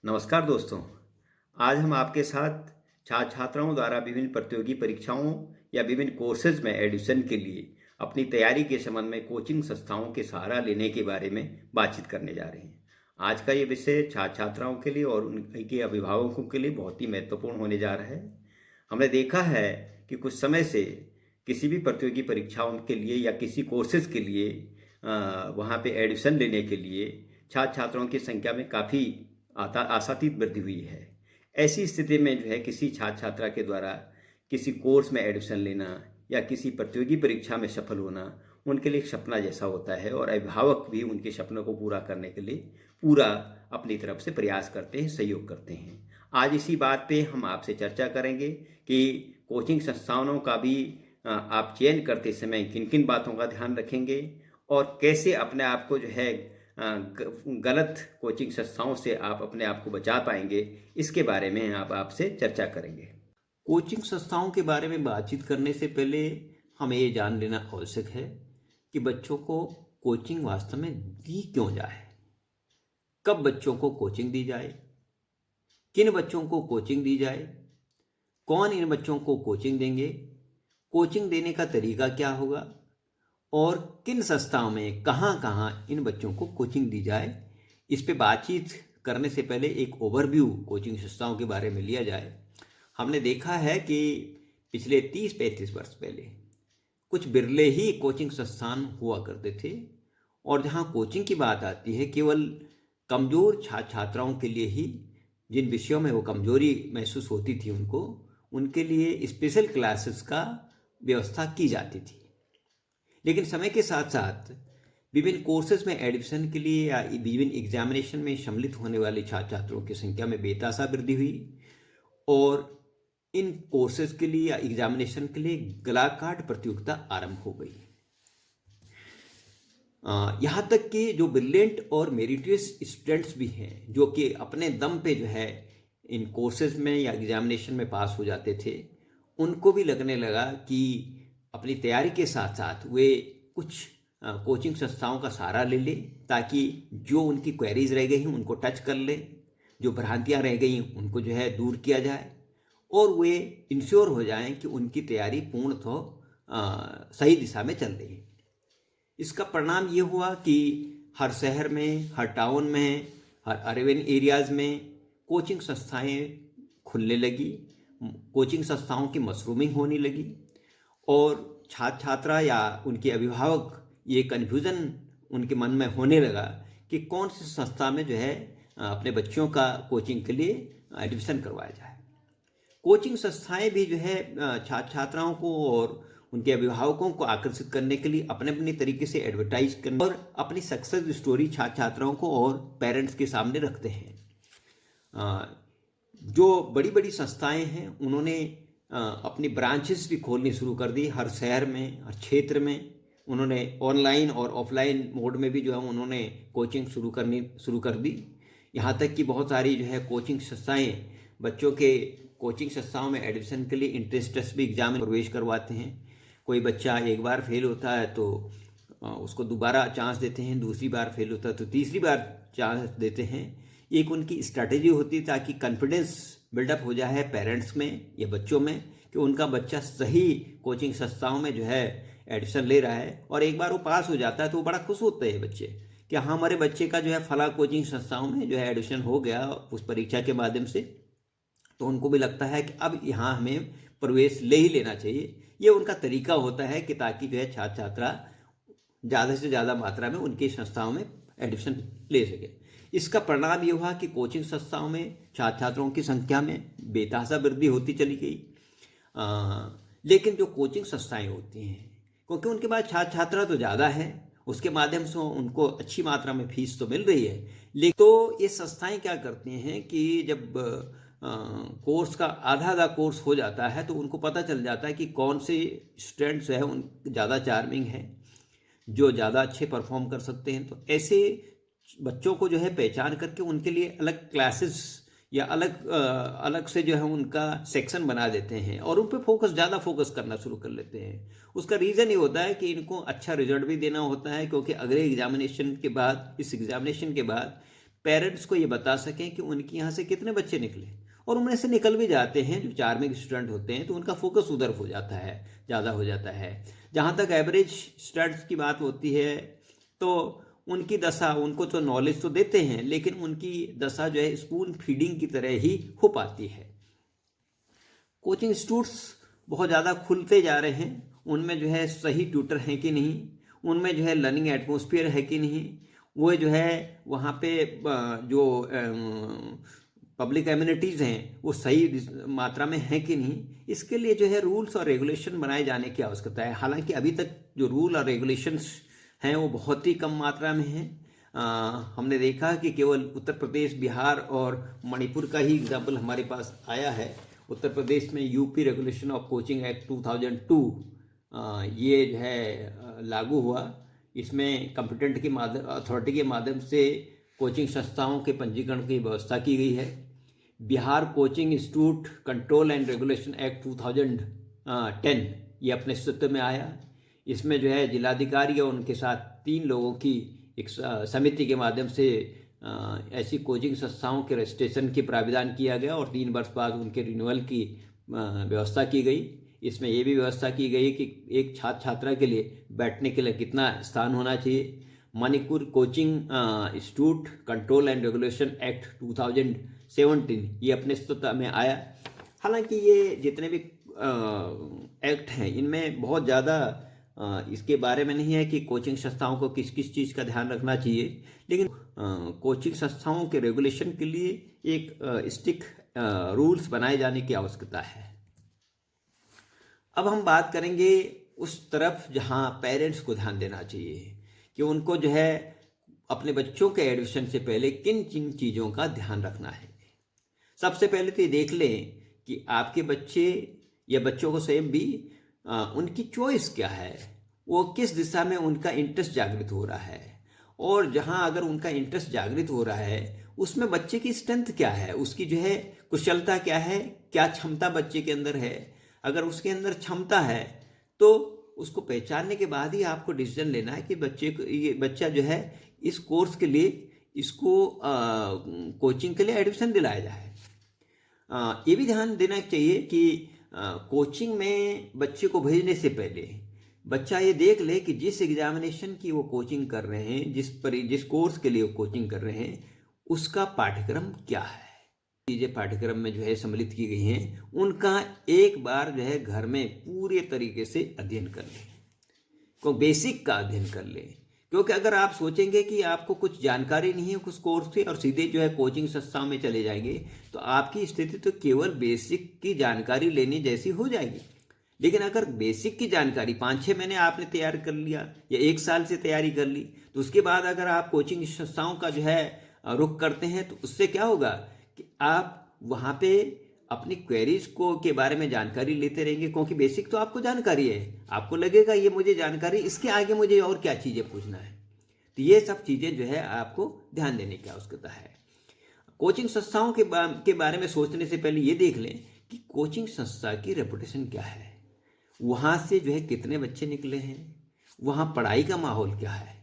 नमस्कार दोस्तों। आज हम आपके साथ छात्राओं द्वारा विभिन्न प्रतियोगी परीक्षाओं या विभिन्न कोर्सेज में एडमिशन के लिए अपनी तैयारी के संबंध में कोचिंग संस्थाओं के सहारा लेने के बारे में बातचीत करने जा रहे हैं। आज का ये विषय छात्राओं के लिए और उनके अभिभावकों के लिए बहुत ही महत्वपूर्ण होने जा रहा है। हमने देखा है कि कुछ समय से किसी भी प्रतियोगी परीक्षाओं के लिए या किसी कोर्सेज के लिए वहाँ पे एडमिशन लेने के लिए छात्राओं की संख्या में काफ़ी आशातीत वृद्धि हुई है। ऐसी स्थिति में जो है किसी छात्रा के द्वारा किसी कोर्स में एडमिशन लेना या किसी प्रतियोगी परीक्षा में सफल होना उनके लिए एक सपना जैसा होता है और अभिभावक भी उनके सपनों को पूरा करने के लिए पूरा अपनी तरफ से प्रयास करते हैं, सहयोग करते हैं। आज इसी बात पे हम आपसे चर्चा करेंगे कि कोचिंग संस्थानों का भी आप चयन करते समय किन किन बातों का ध्यान रखेंगे और कैसे अपने आप को जो है गलत कोचिंग संस्थाओं से आप अपने आप को बचा पाएंगे, इसके बारे में आप आपसे चर्चा करेंगे। कोचिंग संस्थाओं के बारे में बातचीत करने से पहले हमें ये जान लेना आवश्यक है कि बच्चों को कोचिंग वास्तव में दी क्यों जाए, कब बच्चों को कोचिंग दी जाए, किन बच्चों को कोचिंग दी जाए, कौन इन बच्चों को कोचिंग देंगे, कोचिंग देने का तरीका क्या होगा और किन संस्थाओं में कहाँ कहाँ इन बच्चों को कोचिंग दी जाए। इस पे बातचीत करने से पहले एक ओवरव्यू कोचिंग संस्थाओं के बारे में लिया जाए। हमने देखा है कि पिछले 30-35 वर्ष पहले कुछ बिरले ही कोचिंग संस्थान हुआ करते थे और जहाँ कोचिंग की बात आती है केवल कमज़ोर छात्राओं के लिए ही, जिन विषयों में वो कमजोरी महसूस होती थी उनके लिए स्पेशल क्लासेस का व्यवस्था की जाती थी। लेकिन समय के साथ साथ विभिन्न कोर्सेज में एडमिशन के लिए या विभिन्न एग्जामिनेशन में सम्मिलित होने वाले छात्रों की संख्या में बेतहाशा वृद्धि हुई और इन कोर्सेज के लिए या एग्जामिनेशन के लिए गला काट प्रतियोगिता आरंभ हो गई। यहाँ तक कि जो ब्रिलियंट और मेरिटियस स्टूडेंट्स भी हैं जो कि अपने दम पे जो है इन कोर्सेज में या एग्जामिनेशन में पास हो जाते थे, उनको भी लगने लगा कि अपनी तैयारी के साथ साथ वे कुछ कोचिंग संस्थाओं का सहारा ले लें ताकि जो उनकी क्वेरीज रह गई हैं उनको टच कर लें, जो भ्रांतियां रह गई उनको जो है दूर किया जाए और वे इंश्योर हो जाएं कि उनकी तैयारी पूर्णतः सही दिशा में चल रही है। इसका परिणाम ये हुआ कि हर शहर में, हर टाउन में, हर अर्बन एरियाज़ में कोचिंग संस्थाएं खुलने लगी, कोचिंग संस्थाओं की मशरूमिंग होने लगी और छात्रा या उनके अभिभावक ये कन्फ्यूज़न उनके मन में होने लगा कि कौन सी संस्था में जो है अपने बच्चों का कोचिंग के लिए एडमिशन करवाया जाए। कोचिंग संस्थाएं भी जो है छात्राओं को और उनके अभिभावकों को आकर्षित करने के लिए अपने अपने तरीके से एडवर्टाइज करने और अपनी सक्सेस स्टोरी छात्राओं को और पेरेंट्स के सामने रखते हैं। जो बड़ी बड़ी संस्थाएं हैं उन्होंने अपनी ब्रांचेस भी खोलनी शुरू कर दी। हर शहर में, हर क्षेत्र में उन्होंने ऑनलाइन और ऑफलाइन मोड में भी जो है उन्होंने कोचिंग शुरू कर दी। यहाँ तक कि बहुत सारी जो है कोचिंग संस्थाएं बच्चों के कोचिंग संस्थाओं में एडमिशन के लिए इंट्रेंस टेस्ट भी एग्जाम में प्रवेश करवाते हैं। कोई बच्चा एक बार फेल होता है तो उसको दोबारा चांस देते हैं, दूसरी बार फेल होता है तो तीसरी बार चांस देते हैं। एक उनकी स्ट्रैटेजी होती है ताकि कॉन्फिडेंस बिल्डअप हो जाए पेरेंट्स में या बच्चों में कि उनका बच्चा सही कोचिंग संस्थाओं में जो है एडमिशन ले रहा है और एक बार वो पास हो जाता है तो वो बड़ा खुश होते हैं बच्चे कि हाँ हमारे बच्चे का जो है फला कोचिंग संस्थाओं में जो है एडमिशन हो गया उस परीक्षा के माध्यम से। तो उनको भी लगता है कि अब यहाँ हमें प्रवेश ले ही लेना चाहिए। ये उनका तरीका होता है कि ताकि जो है छात्रा ज़्यादा से ज़्यादा मात्रा में उनकी संस्थाओं में एडमिशन ले सके। इसका परिणाम ये हुआ कि कोचिंग संस्थाओं में छात्रों की संख्या में बेतहाशा वृद्धि होती चली गई। लेकिन जो कोचिंग संस्थाएं होती हैं क्योंकि उनके पास छात्रा तो ज़्यादा है, उसके माध्यम से उनको अच्छी मात्रा में फीस तो मिल रही है। लेकिन तो ये संस्थाएं क्या करती हैं कि जब कोर्स का आधा कोर्स हो जाता है तो उनको पता चल जाता है कि कौन से स्टूडेंट्स है उन ज़्यादा चार्मिंग है, जो ज़्यादा अच्छे परफॉर्म कर सकते हैं। तो ऐसे बच्चों को जो है पहचान करके उनके लिए अलग क्लासेस या अलग से जो है उनका सेक्शन बना देते हैं और उन पर ज़्यादा फोकस करना शुरू कर लेते हैं। उसका रीज़न ये होता है कि इनको अच्छा रिजल्ट भी देना होता है क्योंकि अगले एग्जामिनेशन के बाद, इस एग्जामिनेशन के बाद पेरेंट्स को ये बता सकें कि उनके यहाँ से कितने बच्चे निकले, और उनमें से निकल भी जाते हैं जो चार्मिंग स्टूडेंट होते हैं तो उनका फोकस उधर हो जाता है, ज़्यादा हो जाता है। जहाँ तक एवरेज स्टूडेंट्स की बात होती है तो उनकी दशा, उनको तो नॉलेज तो देते हैं लेकिन उनकी दशा जो है स्पून फीडिंग की तरह ही हो पाती है। कोचिंग इंस्टीट्यूट्स बहुत ज़्यादा खुलते जा रहे हैं, उनमें जो है सही ट्यूटर हैं कि नहीं, उनमें जो है लर्निंग एटमॉस्फेयर है कि नहीं, वो जो है वहाँ पे जो पब्लिक एमिनिटीज़ हैं वो सही मात्रा में हैं कि नहीं, इसके लिए जो है रूल्स और रेगुलेशन बनाए जाने की आवश्यकता है। हालांकि अभी तक जो रूल और रेगुलेशंस हैं वो बहुत ही कम मात्रा में हैं। हमने देखा कि केवल उत्तर प्रदेश, बिहार और मणिपुर का ही एग्जाम्पल हमारे पास आया है। उत्तर प्रदेश में UP regulation of coaching act 2002 ये जो है लागू हुआ। इसमें कॉम्पिटेंट की अथॉरिटी के माध्यम से कोचिंग संस्थाओं के पंजीकरण की व्यवस्था की गई है। Bihar coaching institute control and regulation act 2010 ये अपने अस्तित्व में आया। इसमें जो है जिलाधिकारी और उनके साथ 3 लोगों की एक समिति के माध्यम से ऐसी कोचिंग संस्थाओं के रजिस्ट्रेशन की प्राविधान किया गया और 3 वर्ष बाद उनके रिन्यूअल की व्यवस्था की गई। इसमें ये भी व्यवस्था की गई कि एक छात्र छात्रा के लिए बैठने के लिए कितना स्थान होना चाहिए। Manipur coaching institute control and regulation act 2017 ये अपने अस्तित्व में आया। हालांकि ये जितने भी एक्ट हैं इनमें बहुत ज़्यादा इसके बारे में नहीं है कि कोचिंग संस्थाओं को किस किस चीज़ का ध्यान रखना चाहिए, लेकिन कोचिंग संस्थाओं के रेगुलेशन के लिए एक स्ट्रिक्ट रूल्स बनाए जाने की आवश्यकता है। अब हम बात करेंगे उस तरफ जहां पेरेंट्स को ध्यान देना चाहिए कि उनको जो है अपने बच्चों के एडमिशन से पहले किन किन चीज़ों का ध्यान रखना है। सबसे पहले तो ये देख लें कि आपके बच्चे या बच्चों को स्वयं भी उनकी चॉइस क्या है, वो किस दिशा में उनका इंटरेस्ट जागृत हो रहा है, और जहां अगर उनका इंटरेस्ट जागृत हो रहा है उसमें बच्चे की स्ट्रेंथ क्या है, उसकी जो है कुशलता क्या है, क्या क्षमता बच्चे के अंदर है। अगर उसके अंदर क्षमता है तो उसको पहचानने के बाद ही आपको डिसीजन लेना है कि ये बच्चा जो है इस कोर्स के लिए इसको कोचिंग के लिए एडमिशन दिलाया जाए। ये भी ध्यान देना चाहिए कि कोचिंग में बच्चे को भेजने से पहले बच्चा ये देख ले कि जिस एग्जामिनेशन की वो कोचिंग कर रहे हैं, जिस कोर्स के लिए वो कोचिंग कर रहे हैं, उसका पाठ्यक्रम क्या है, चीज़ें पाठ्यक्रम में जो है सम्मिलित की गई हैं, उनका एक बार जो है घर में पूरे तरीके से अध्ययन कर लें, को बेसिक का अध्ययन कर लें। क्योंकि अगर आप सोचेंगे कि आपको कुछ जानकारी नहीं है उस कोर्स की और सीधे जो है कोचिंग संस्थाओं में चले जाएंगे तो आपकी स्थिति तो केवल बेसिक की जानकारी लेने जैसी हो जाएगी। लेकिन अगर बेसिक की जानकारी 5-6 महीने आपने तैयार कर लिया या 1 साल से तैयारी कर ली, तो उसके बाद अगर आप कोचिंग संस्थाओं का जो है रुख करते हैं तो उससे क्या होगा कि आप वहाँ पे अपनी क्वेरीज को के बारे में जानकारी लेते रहेंगे, क्योंकि बेसिक तो आपको जानकारी है, आपको लगेगा ये मुझे जानकारी, इसके आगे मुझे और क्या चीज़ें पूछना है। तो ये सब चीज़ें जो है आपको ध्यान देने की आवश्यकता है। कोचिंग संस्थाओं के बारे में सोचने से पहले ये देख लें कि कोचिंग संस्था की रेपुटेशन क्या है, वहाँ से जो है कितने बच्चे निकले हैं, वहाँ पढ़ाई का माहौल क्या है,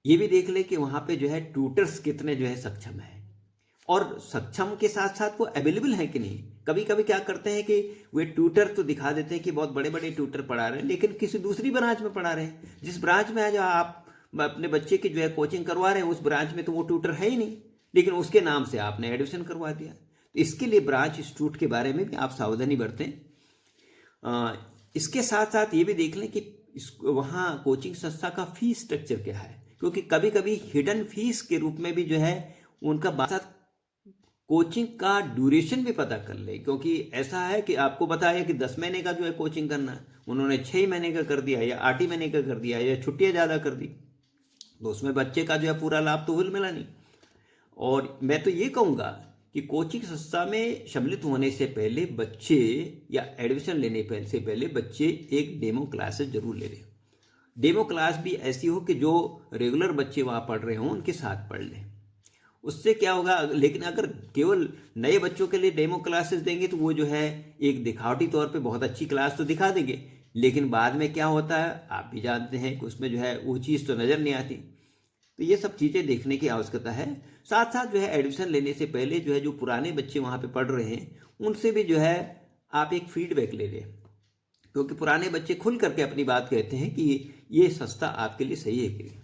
ये भी देख लें कि वहाँ पे जो है ट्यूटर्स कितने जो है सक्षम है, और सक्षम के साथ साथ वो अवेलेबल है कि नहीं। कभी कभी क्या करते हैं कि वे ट्यूटर तो दिखा देते हैं कि बहुत बड़े बड़े ट्यूटर पढ़ा रहे हैं, लेकिन किसी दूसरी ब्रांच में पढ़ा रहे हैं, जिस ब्रांच में आज आप अपने बच्चे की जो है कोचिंग करवा रहे हैं उस ब्रांच में तो वो ट्यूटर है ही नहीं, लेकिन उसके नाम से आपने एडमिशन करवा दिया। तो इसके लिए ब्रांच इंस्टीट्यूट के बारे में भी आप सावधानी बरतें। इसके साथ साथ ये भी देख लें कि वहाँ कोचिंग संस्था का फीस स्ट्रक्चर क्या है, क्योंकि कभी कभी हिडन फीस के रूप में भी जो है उनका साथ कोचिंग का ड्यूरेशन भी पता कर ले। क्योंकि ऐसा है कि आपको बताया कि 10 महीने का जो है कोचिंग करना है, उन्होंने 6 महीने का कर दिया या 8 महीने का कर दिया या छुट्टियाँ ज़्यादा कर दी, तो उसमें बच्चे का जो है पूरा लाभ तो मिला नहीं। और मैं तो ये कहूँगा कि कोचिंग संस्था में सम्मिलित होने से पहले बच्चे या एडमिशन लेने से पहले बच्चे एक डेमो क्लासेस जरूर ले लें। डेमो क्लास भी ऐसी हो कि जो रेगुलर बच्चे वहाँ पढ़ रहे हों उनके साथ पढ़ लें। उससे क्या होगा, लेकिन अगर केवल नए बच्चों के लिए डेमो क्लासेस देंगे तो वो जो है एक दिखावटी तौर पे बहुत अच्छी क्लास तो दिखा देंगे, लेकिन बाद में क्या होता है आप भी जानते हैं कि उसमें जो है वो चीज़ तो नज़र नहीं आती। तो ये सब चीज़ें देखने की आवश्यकता है। साथ साथ जो है एडमिशन लेने से पहले जो है जो पुराने बच्चे वहाँ पे पढ़ रहे हैं उनसे भी जो है आप एक फीडबैक ले लें, क्योंकि पुराने बच्चे खुल करके अपनी बात कहते हैं कि ये संस्था आपके लिए सही है कि नहीं।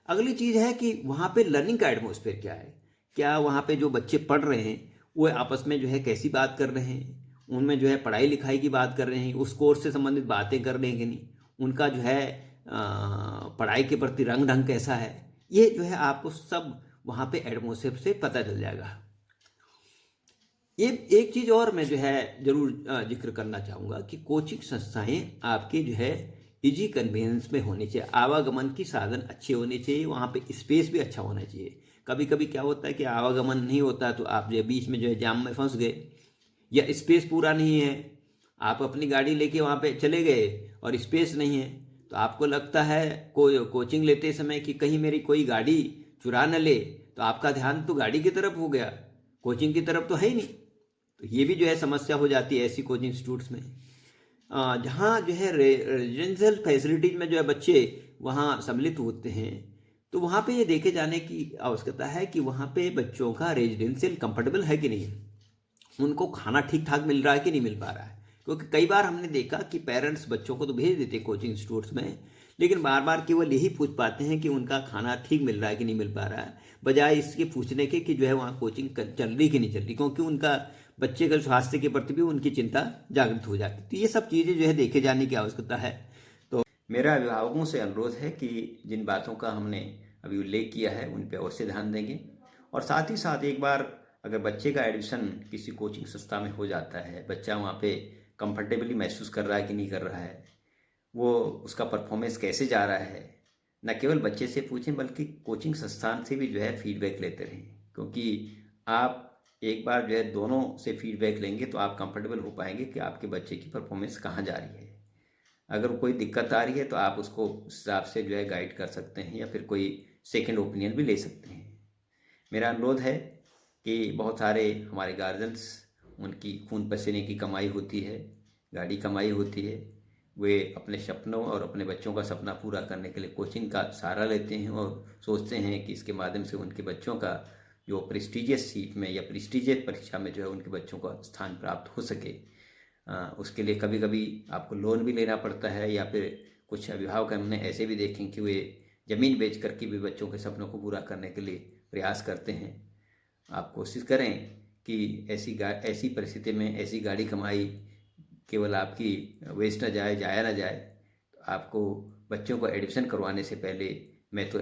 अगली चीज़ है कि वहाँ पे लर्निंग का एटमॉस्फेयर क्या है, क्या वहाँ पे जो बच्चे पढ़ रहे हैं वो आपस में जो है कैसी बात कर रहे हैं, उनमें जो है पढ़ाई लिखाई की बात कर रहे हैं, उस कोर्स से संबंधित बातें कर रहे हैं कि नहीं, उनका जो है पढ़ाई के प्रति रंग ढंग कैसा है, ये जो है आपको सब वहाँ पे एटमॉस्फेयर से पता चल जाएगा। ये एक चीज़ और मैं जो है ज़रूर जिक्र करना चाहूँगा कि कोचिंग संस्थाएं आपके जो है इजी कन्वीनियंस में होनी चाहिए, आवागमन की साधन अच्छे होने चाहिए, वहाँ पे स्पेस भी अच्छा होना चाहिए। कभी कभी क्या होता है कि आवागमन नहीं होता तो आप जो है बीच में जो है जाम में फंस गए, या स्पेस पूरा नहीं है, आप अपनी गाड़ी लेके वहाँ पे चले गए और स्पेस नहीं है, तो आपको लगता है कोचिंग लेते समय कि कहीं मेरी कोई गाड़ी चुरा न ले, तो आपका ध्यान तो गाड़ी की तरफ हो गया, कोचिंग की तरफ तो है ही नहीं। तो ये भी जो है समस्या हो जाती है ऐसी कोचिंग इंस्टीट्यूट्स में। जहाँ जो है रेजिडेंशियल फैसिलिटीज में जो है बच्चे वहाँ सम्मिलित होते हैं, तो वहाँ पे ये देखे जाने की आवश्यकता है कि वहाँ पे बच्चों का रेजिडेंशियल कंफर्टेबल है कि नहीं, उनको खाना ठीक ठाक मिल रहा है कि नहीं मिल पा रहा है। क्योंकि कई बार हमने देखा कि पेरेंट्स बच्चों को तो भेज देते कोचिंग इंस्टीट्यूट्स में, लेकिन बार बार केवल यही पूछ पाते हैं कि उनका खाना ठीक मिल रहा है कि नहीं मिल पा रहा है, बजाय इसके पूछने के कि जो है वहाँ कोचिंग चल रही कि नहीं चल रही, क्योंकि उनका बच्चे के स्वास्थ्य के प्रति भी उनकी चिंता जागृत हो जाती है। तो ये सब चीज़ें जो है देखे जाने की आवश्यकता है। तो मेरा अभिभावकों से अनुरोध है कि जिन बातों का हमने अभी उल्लेख किया है उन पर और से ध्यान देंगे, और साथ ही साथ एक बार अगर बच्चे का एडमिशन किसी कोचिंग संस्था में हो जाता है, बच्चा वहाँ पे कंफर्टेबली महसूस कर रहा है कि नहीं कर रहा है, वो उसका परफॉर्मेंस कैसे जा रहा है, न केवल बच्चे से पूछें बल्कि कोचिंग संस्थान से भी जो है फीडबैक लेते रहें। क्योंकि आप एक बार जो है दोनों से फीडबैक लेंगे तो आप कंफर्टेबल हो पाएंगे कि आपके बच्चे की परफॉर्मेंस कहाँ जा रही है। अगर कोई दिक्कत आ रही है तो आप उसको उस हिसाब से जो है गाइड कर सकते हैं, या फिर कोई सेकंड ओपिनियन भी ले सकते हैं। मेरा अनुरोध है कि बहुत सारे हमारे गार्जियंस, उनकी खून पसीने की कमाई होती है, गाड़ी कमाई होती है, वे अपने सपनों और अपने बच्चों का सपना पूरा करने के लिए कोचिंग का सहारा लेते हैं और सोचते हैं कि इसके माध्यम से उनके बच्चों का जो प्रेस्टिजियस सीट में या प्रेस्टिजियस परीक्षा में जो है उनके बच्चों का स्थान प्राप्त हो सके। उसके लिए कभी कभी आपको लोन भी लेना पड़ता है, या फिर कुछ अभिभावक हमने ऐसे भी देखें कि वे ज़मीन बेच करके भी बच्चों के सपनों को पूरा करने के लिए प्रयास करते हैं। आप कोशिश करें कि ऐसी परिस्थिति में ऐसी गाड़ी कमाई केवल आपकी वेस्ट न जाए, जाया न जाए। तो आपको बच्चों को एडमिशन करवाने से पहले मैं तो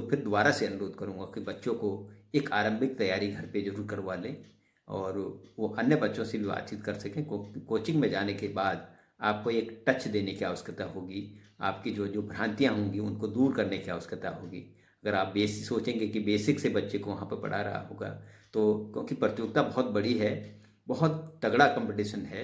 फिर दोबारा से अनुरोध करूँगा कि बच्चों को एक आरंभिक तैयारी घर पे जरूर करवा लें, और वो अन्य बच्चों से भी बातचीत कर सकें। कोचिंग में जाने के बाद आपको एक टच देने की आवश्यकता होगी, आपकी जो जो भ्रांतियाँ होंगी उनको दूर करने की आवश्यकता होगी। अगर आप बेसिक सोचेंगे कि बेसिक से बच्चे को वहाँ पर पढ़ा रहा होगा, तो क्योंकि प्रतियोगिता बहुत बड़ी है, बहुत तगड़ा कंपटीशन है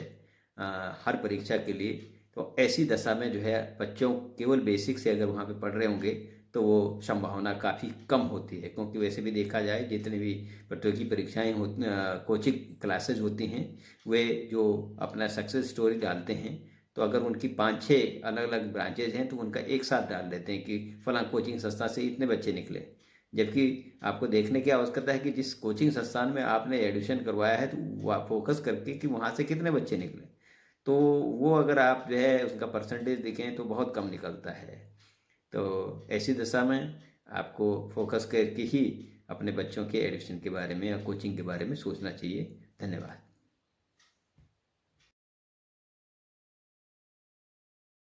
हर परीक्षा के लिए, तो ऐसी दशा में जो है बच्चों केवल बेसिक से अगर वहाँ पे पढ़ रहे होंगे तो वो संभावना काफ़ी कम होती है। क्योंकि वैसे भी देखा जाए जितनी भी प्रतियोगी परीक्षाएं होती, कोचिंग क्लासेज होती हैं, वे जो अपना सक्सेस स्टोरी डालते हैं तो अगर उनकी 5-6 अलग अलग ब्रांचेज हैं तो उनका एक साथ डाल देते हैं कि फलां कोचिंग संस्था से इतने बच्चे निकले। जबकि आपको देखने की आवश्यकता है कि जिस कोचिंग संस्थान में आपने एडमिशन करवाया है तो वह फोकस करके कि वहाँ से कितने बच्चे निकले, तो वो अगर आप जो है उसका परसेंटेज देखें तो बहुत कम निकलता है। तो ऐसी दशा में आपको फोकस करके ही अपने बच्चों के एडमिशन के बारे में या कोचिंग के बारे में सोचना चाहिए। धन्यवाद।